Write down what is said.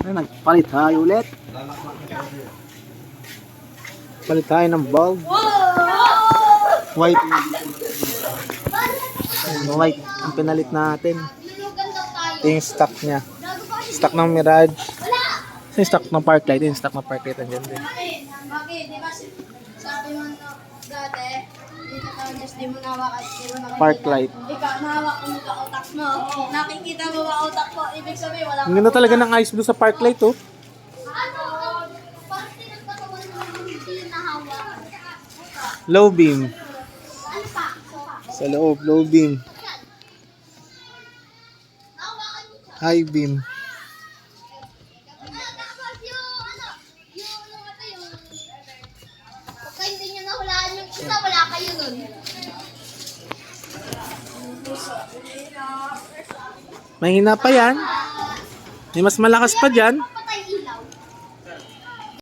Ay, nagpalit tayo ulit. Palit tayo ng bulb. White. Yung white ang pinalit natin. Ito yung stock niya. Stock ng Mirage. Ito yung stock ng Park Light. Yung stock ng Park Light. Andyan din. Bakit? Di ba sabi mo no, dati, dito tayo, just di mo nawakas, di mo nakikita. Park Light. Ikaw, nahawak mo sa utak mo. Nakikita mo ba utak mo? Ibig sabihin, wala Ang ganda talaga ng ice blue sa Park Light, oh. Ano? Parang tinagpatawan mo hindi nahawak. Low beam. Ano pa? Sa loob, low beam. Nahawakan mo siya. High beam. Tapos yung ano, yung pagka hindi nyo nahulaan yung isa, wala kayo nun. Mahina pa yan. May mas malakas pa dyan. Patay ilaw.